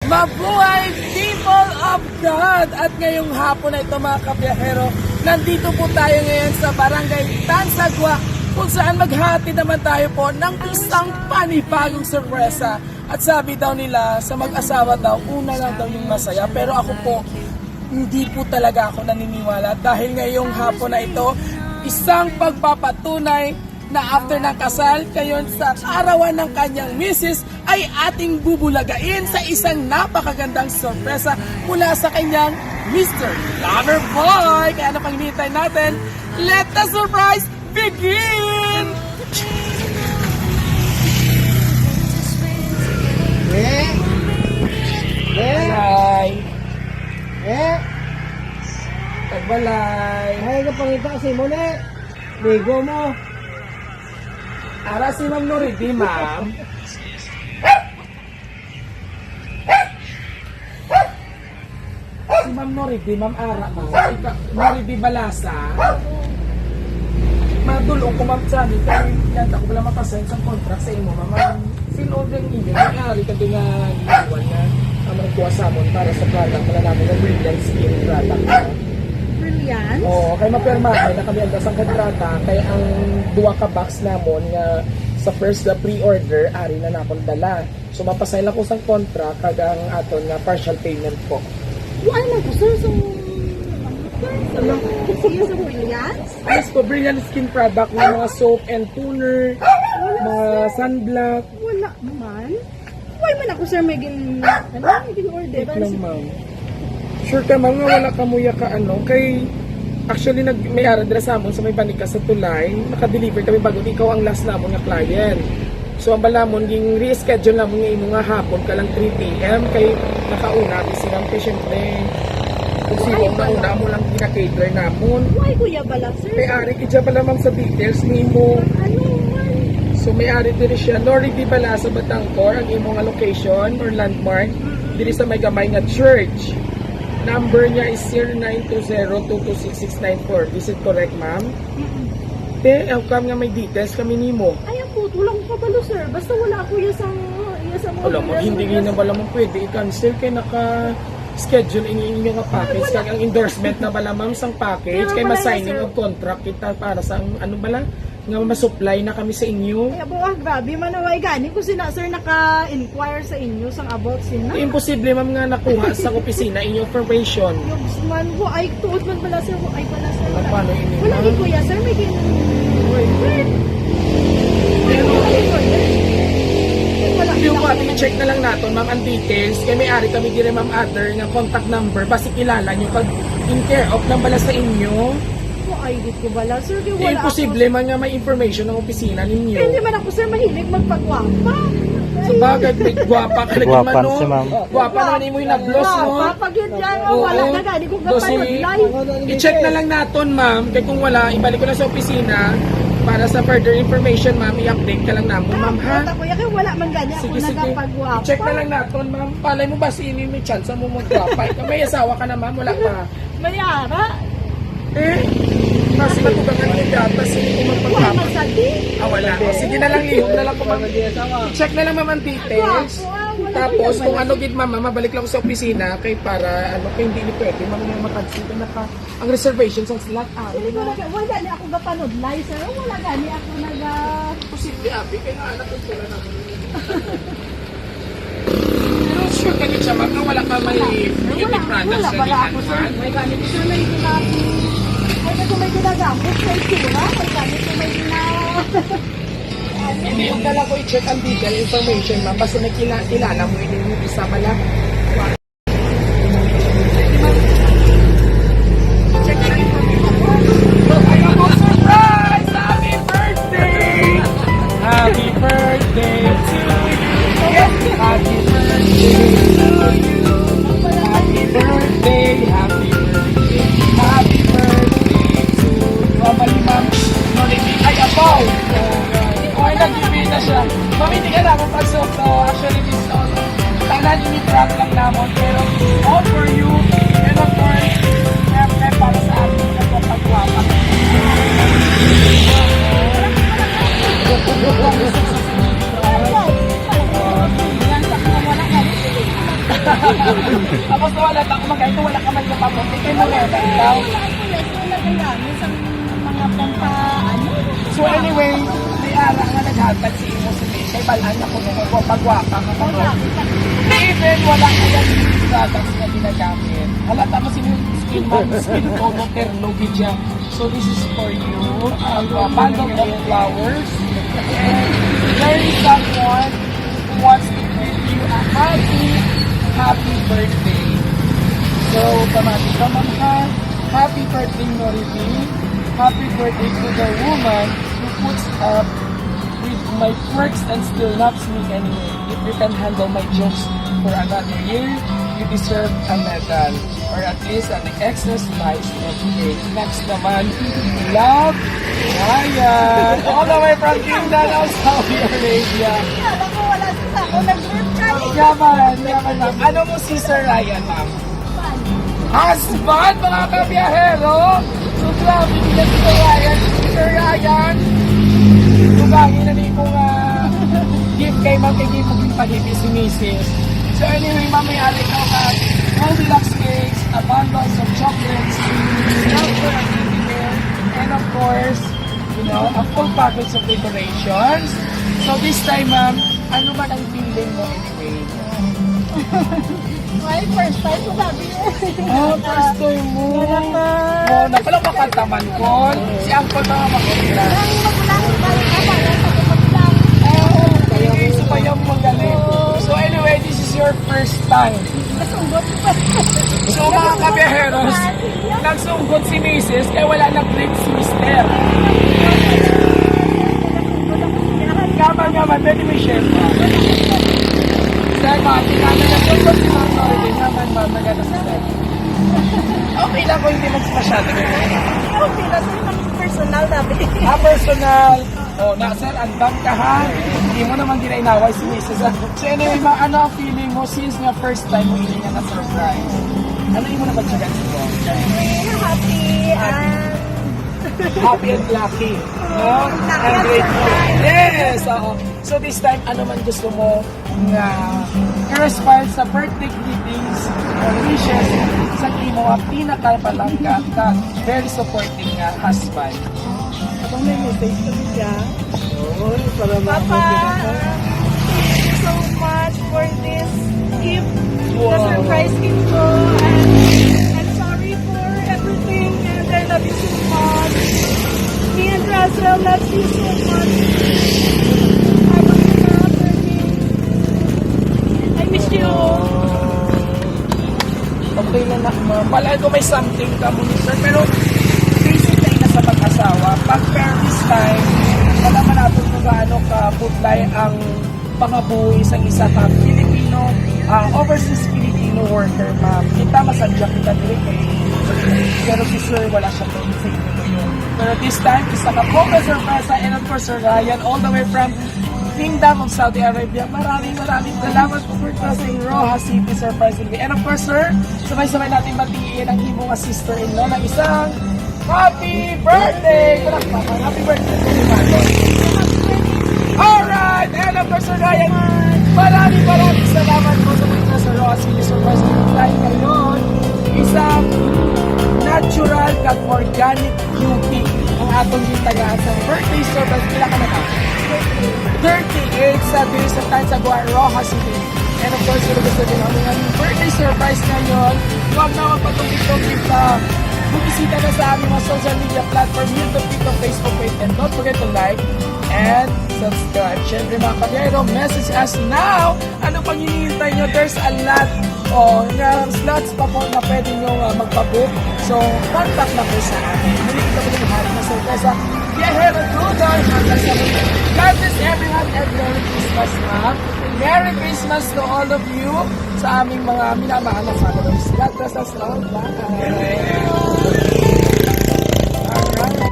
Mabuhay people of God! At ngayong hapon na ito mga kabiyahero, nandito po tayo ngayon sa Barangay Tansagwa kung saan maghati naman tayo po ng isang panibagong sorpresa. At sabi daw nila sa mag-asawa daw, una lang daw yung masaya. Pero ako po, hindi po talaga ako naniniwala dahil ngayong hapon na ito, isang pagpapatunay na after ng kasal, kayon sa arawan ng kanyang misis ay ating bubulagain sa isang napakagandang sorpresa mula sa kanyang Mr. Loverboy. Kaya ano pang hinihintay natin? Let the surprise begin! Balay! Tagbalay! Ay, kapangita si mo na. Ligo mo. Ara si Ma'am Noridi, ma'am. Si Ma'am Noridi, Ma'am Ara, ma'am. Noridi Balasa. Madulong ko, Ma'am Chani. Kaya yan, ako wala mapasend sa contract sa imo, ma'am. Sinood ng email. May-ari ka din nga iwan na magkuha sa amon para sa product. Wala namin ng brilliant skin product. Brilliant? Oo, kaya mapirmahay na kami ang dasang kontrata. Kaya ang duwa ka box namon nga sa first na pre-order, ari na nakon dala. So mapasay lang ko sa contract kag ang aton nga partial payment po. Why na ko, sir? So, sige sa brilliance? Yes po, brilliant skin product ng mga soap and toner, mga sunblock. Wala naman. Why man ako, sir, may order? Wait lang, ma'am. Sure ka, ma'am, nga wala ka muya ka kay actually may ara dira sa amon sa may banika sa tulay, naka-deliver kami bago ikaw ang last namon nga client. So ang balamon ging reschedule namon nga imo nga hapon ka lang 3 PM kay nakauna silang syempre kung sino ang nauna mo lang gina-cater namon. Why, kuya bala, sir? May ari kidya pala ma'am sa details nimo. Ano man? So may ari diri siya Lori Di Bala sa Batangcor ang imo nga location or landmark diri sa may gamay nga church. Number niya is 0920-226-694. Is it correct, ma'am? Te, outcome nga may details kami nimo. Ay, ang puto lang ko kabalo, sir. Basta wala ako iya sa mga... Alam mo, hindi nga wala mo pwede i-cancel kay naka-schedule inyo nga package. Kaya ang endorsement na bala, ma'am, sang package. Kaya ma-signing of contract kita para sa ano bala? Nga ma-supply na kami sa inyo. Ay, abo, grabe, manaway gani ko sina, sir, naka-inquire sa inyo sang about sina. Imposible, ma'am, nga nakuha sa opisina inyong information. Yung man ko, ay, tuod man pala, sir, ay pala, sir. Paano ini? Wala ni kuya, sir, may Yung i-check na lang natin, ma'am, ang details. Kaya may-ari kami dire, ma'am, other nga contact number. Basi kilala nyo pag in care of lang bala sa inyo. Ay, di ko bala, sir, di wala Imposible man nga may information ng opisina ninyo. Hindi man ako, sir, mahilig magpagwapa. Sa bagay, may gwapa ka lagi man, no? si ma'am. Gwapa naman yung na-gloss, no? Pag yun dyan, wala na gani kung kapanood live. I-check na lang natin, ma'am. Kaya kung wala, ibalik ko na sa opisina para sa further information, ma'am, i-update ka lang namin, ma'am, ha? Kuya, kaya wala man gani ako Sige, sige. nagpagwapa. I-check na lang natin, ma'am. Palay mo ba si Ini may chance mo magwapa? Ikaw may asawa ka na, ma'am. Wala pa. Mayara, Kasi matugangan niya data, sige kung wala magpagwapa. man sa di. Wala. O, sige na lang, lihom na lang po, ma'am. Check na lang, ma'am, ang details. Tapos, kung ano gid, ma'am, mabalik lang ko sa opisina kay para, kung hindi ni pwede, ma'am, yung makansin ko ang reservation sa slot. Wala ni ako gapanood live, sir. Wala gani ako Posible, abi, kaya nga anak ko sila na. Pero sure ka niya, ma'am, na wala ka may beauty products na wala ako, sir. May gani ko, sir, may may ginagamit sa itura. May gani ko may Hindi yung dala ko i-check ang detail information, ma'am. Basta nakilala mo yung isa pala. Check lang information. Ayun po, surprise! Happy birthday! Happy birthday to you! Happy birthday to you! Happy birthday! Happy birthday! Happy birthday to you! Mali, ma'am. Ay, apaw! Okay, nag-ibig na siya. Ma'am, hindi ka naman pag-soft. So, actually, this is all. Tanan, ini-prank lang naman. Pero, all for you. And of course, para sa atin na pagpapagwapa. Tapos wala lang kumagay, ito wala ka man yung pamot. Ito yung mga daw. Wala ko ulit. Wala gamit sa mga pampa, ano? So anyway, may ara nga naghatag si Imo si May. Kay balaan ako nung pagwaka ka mo. Even wala ka yung products na ginagamit. Halata mo si skin tono terlogid siya. So this is for you. A bundle of flowers. And there is someone who wants to give you a happy birthday. So, pamati ka ha. Happy birthday, Nority. Happy birthday to the woman who puts up with my quirks and still loves me anyway. If you can handle my jokes for another year, you deserve a medal. Or at least an extra slice of cake. Next naman, love, Ryan. All the way from Mindanao, Saudi Arabia. Alam ko, wala sa ako. Nag-group chat. Yaman, ma'am. Ano mo si Sir Ryan, ma'am? Husband, mga kabiyahero! So, grabe nila si Sir Ryan. Sir Ryan, lugangin na ni kong gift kay ma'am kay gift kong pag-ibig si Mrs. So, anyway, ma'am, may alit ako ka Goldilocks cakes, a bundle of chocolates, for a dinner, and of course, you know, a full package of decorations. So, this time, ma'am, ano man ang feeling mo anyway? My first time ko sabi niya. First time mo. Oh, napalang makantaman ko. Si Uncle na makakita. Ang magulang ko ba yung kapala sa magulang? Kaya isa pa yung magaling. So anyway, this is your first time. Nasunggot pa. So mga kabiyaheros, nagsunggot si Mrs. kaya wala nag-break si Mr. Gaman, pwede may share pa. Dahil mga kinala na sunggot si Ma'am Norby naman, ma'am, nagana sa set. Okay lang kung hindi masyado. Okay, that's yung personal nabi. Personal. Oh, sir, andam ka ha. Hindi mo naman dinainaway si Mrs. So anyway, ano ang feeling mo since nga first time mo hindi nga na-surprise? Ano yung mo na bagsagan mo? Happy and Happy and lucky. No? And grateful. Yes! Oo. So this time, ano man gusto mo na i-respond sa birthday greetings or wishes sa imo ang pinakapalangga ka very supporting nga husband. Abang may message ko siya. Oh, para Papa, thank you so much for this gift. Wow. The surprise gift ko. And I'm sorry for everything. And I love you so much. Me and Russell love you so much. I want you to after me. I miss you. Okay na na, ma'am. Palagi ko may something ka mo, sir. Pero basic na ina sa pag-asawa. Pag fair this time, malaman natin kung gaano ka-putlay ang pangabuhi isang isa ka Filipino, overseas Filipino worker, ma'am. Kita masadya kita dito. Pero si sir, wala siya to sa inyo yun. Pero this time, isa ka po ka surpresa. And of course, Sir Ryan, all the way from Kingdom of Saudi Arabia. Maraming salamat po for trusting Roja City surprisingly. And of course, sir, sabay-sabay natin batiin ang imo nga sister-in-law ng isang happy birthday! Happy birthday po ni Mano. Alright! And of course, Sir Ryan, maraming salamat po sa mga sa Roja City surprisingly. Dahil ngayon, isang natural kag organic beauty ang atong gitagaan sa birthday surprise. Kila ka na ka? 38 sa days sa time sa Roja City. And of course, yung gusto din namin ang birthday surprise ngayon. Huwag na magpatungkit-tungkit na bumisita na sa aming mga social media platform, YouTube, TikTok, Facebook page, and don't forget to like and subscribe. Siyempre mga kabiyero, message us now! Ano pang hinihintay nyo? There's a lot slots pa po na pwede nyo magpabook. So, contact na po sa amin. Muli ito po yung hari na surpresa. Biyahero Tudor, hanggang sa muli. God bless everyone and Merry Christmas, ma'am. Merry Christmas to all of you sa aming mga minamahal na followers. God bless us all. Bye!